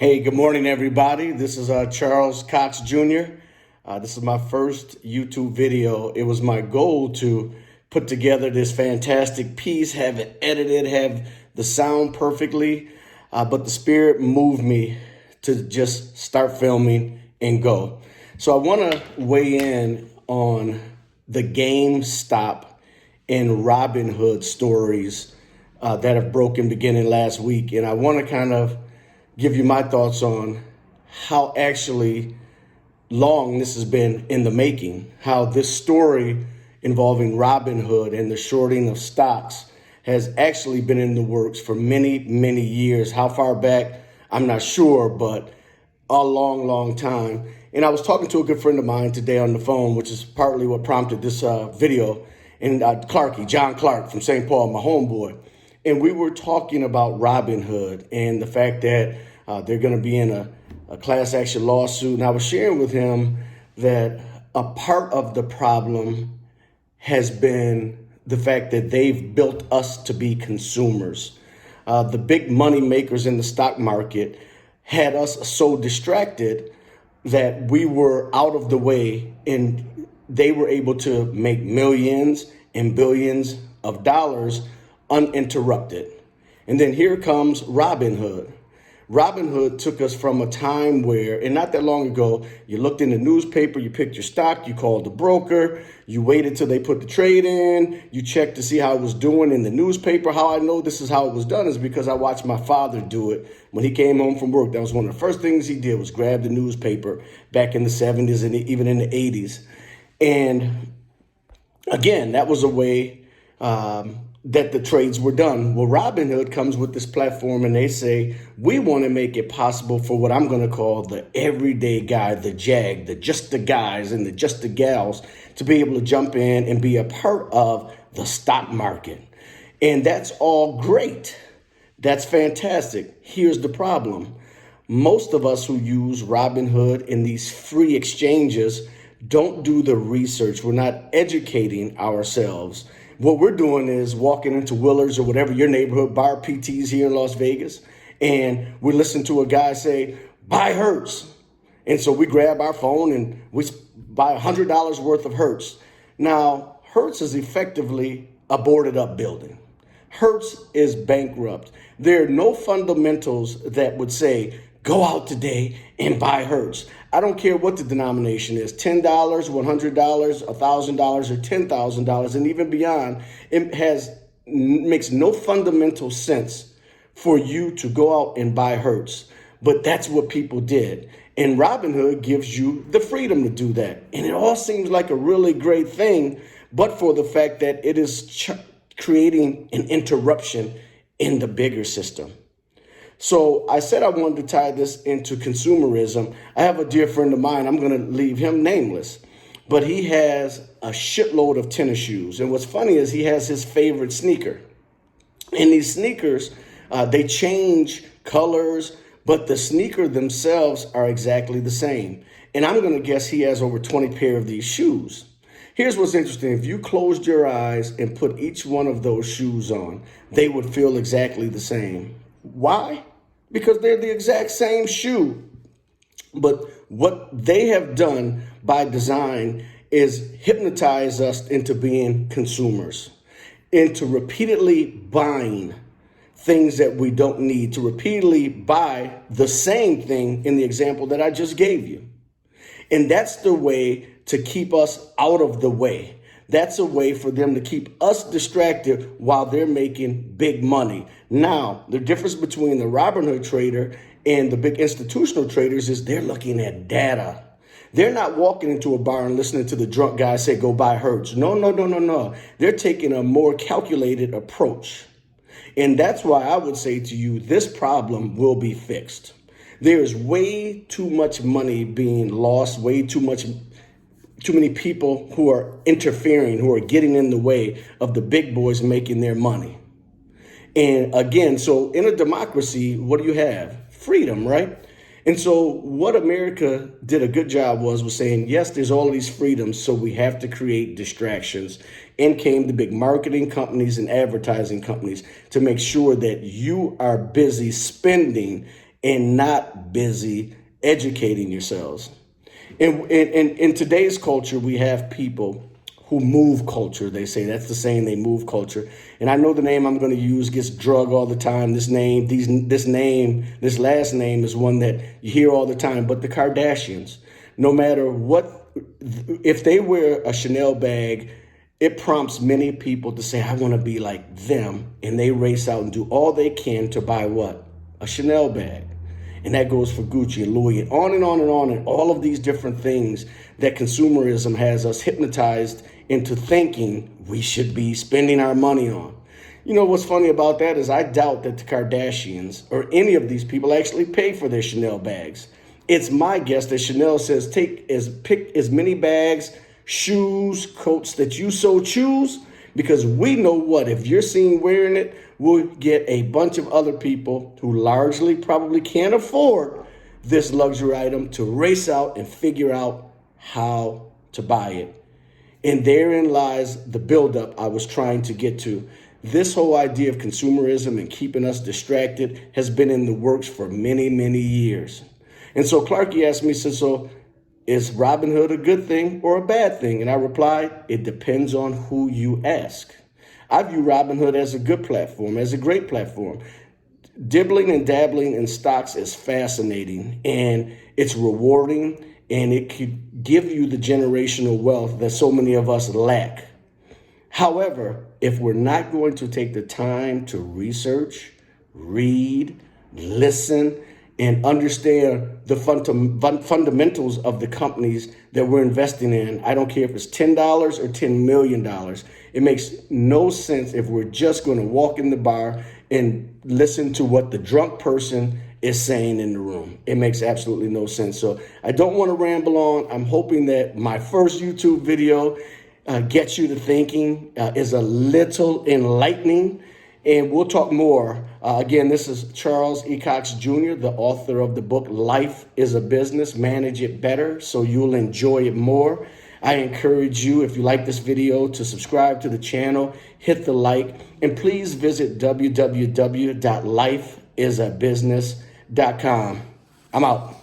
Hey, good morning, everybody. This is Charles Cox Jr. This is my first YouTube video. It was my goal to put together this fantastic piece, have it edited, have the sound perfectly, but the Spirit moved me to just start filming and go. So I want to weigh in on the GameStop and Robinhood stories that have broken beginning last week. And I want to kind of give you my thoughts on how actually long this has been in the making, how this story involving Robinhood and the shorting of stocks has actually been in the works for many, many years. How far back, I'm not sure, but a long, long time. And I was talking to a good friend of mine today on the phone, which is partly what prompted this video, and John Clark from St. Paul, my homeboy. And we were talking about Robinhood and the fact that they're going to be in a class action lawsuit. And I was sharing with him that a part of the problem has been the fact that they've built us to be consumers. The big money makers in the stock market had us so distracted that we were out of the way, and they were able to make millions and billions of dollars uninterrupted. And then here comes Robinhood. Robinhood took us from a time where, and not that long ago, you looked in the newspaper, you picked your stock, you called the broker, you waited till they put the trade in, you checked to see how it was doing in the newspaper. How I know this is how it was done is because I watched my father do it when he came home from work. That was one of the first things he did, was grab the newspaper back in the 70s and even in the 80s. And again, that was a way that the trades were done. Well, Robinhood comes with this platform and they say, we want to make it possible for what I'm going to call the everyday guy, the jag, the just the guys and the just the gals to be able to jump in and be a part of the stock market. And that's all great. That's fantastic. Here's the problem. Most of us who use Robinhood and these free exchanges don't do the research. We're not educating ourselves. What we're doing is walking into Willard's or whatever your neighborhood bar PTs here in Las Vegas, and we listen to a guy say, buy Hertz. And so we grab our phone and we buy $100 worth of Hertz. Now, Hertz is effectively a boarded up building. Hertz is bankrupt. There are no fundamentals that would say, go out today and buy Hertz. I don't care what the denomination is, $10, $100, $1,000, or $10,000, and even beyond. It makes no fundamental sense for you to go out and buy Hertz. But that's what people did. And Robinhood gives you the freedom to do that. And it all seems like a really great thing, but for the fact that it is creating an interruption in the bigger system. So I said I wanted to tie this into consumerism. I have a dear friend of mine, I'm going to leave him nameless, but he has a shitload of tennis shoes. And what's funny is he has his favorite sneaker. And these sneakers, they change colors, but the sneaker themselves are exactly the same. And I'm going to guess he has over 20 pair of these shoes. Here's what's interesting. If you closed your eyes and put each one of those shoes on, they would feel exactly the same. Why? Because they're the exact same shoe. But what they have done by design is hypnotize us into being consumers, into repeatedly buying things that we don't need, to repeatedly buy the same thing in the example that I just gave you. And that's the way to keep us out of the way. That's a way for them to keep us distracted while they're making big money. Now, the difference between the Robinhood trader and the big institutional traders is they're looking at data. They're not walking into a bar and listening to the drunk guy say, go buy Hertz. No. They're taking a more calculated approach. And that's why I would say to you, this problem will be fixed. There is way too much money being lost, too many people who are interfering, who are getting in the way of the big boys making their money. And again, so in a democracy, what do you have? Freedom, right? And so what America did a good job was saying, yes, there's all these freedoms, so we have to create distractions. In came the big marketing companies and advertising companies to make sure that you are busy spending and not busy educating yourselves. In today's culture, we have people who move culture. They say that's the saying, they move culture. And I know the name I'm going to use gets drug all the time. This last name is one that you hear all the time. But the Kardashians, no matter what, if they wear a Chanel bag, it prompts many people to say, I want to be like them. And they race out and do all they can to buy what? A Chanel bag. And that goes for Gucci and Louis and on and on and on, and all of these different things that consumerism has us hypnotized into thinking we should be spending our money on. You know what's funny about that is I doubt that the Kardashians or any of these people actually pay for their Chanel bags. It's my guess that Chanel says pick as many bags, shoes, coats that you so choose, because we know what, if you're seen wearing it, we'll get a bunch of other people who largely probably can't afford this luxury item to race out and figure out how to buy it. And therein lies the buildup I was trying to get to. This whole idea of consumerism and keeping us distracted has been in the works for many, many years. And so Clarky asked me, so is Robinhood a good thing or a bad thing? And I replied, it depends on who you ask. I view Robinhood as a good platform, as a great platform. Dibbling and dabbling in stocks is fascinating, and it's rewarding, and it could give you the generational wealth that so many of us lack. However, if we're not going to take the time to research, read, listen, and understand the fundamentals of the companies that we're investing in, I don't care if it's $10 or $10 million. It makes no sense if we're just going to walk in the bar and listen to what the drunk person is saying in the room. It makes absolutely no sense. So I don't want to ramble on. I'm hoping that my first YouTube video gets you to thinking, is a little enlightening. And we'll talk more. Again, this is Charles E. Cox Jr., the author of the book, Life is a Business, Manage It Better, so you'll enjoy it more. I encourage you, if you like this video, to subscribe to the channel, hit the like, and please visit www.lifeisabusiness.com. I'm out.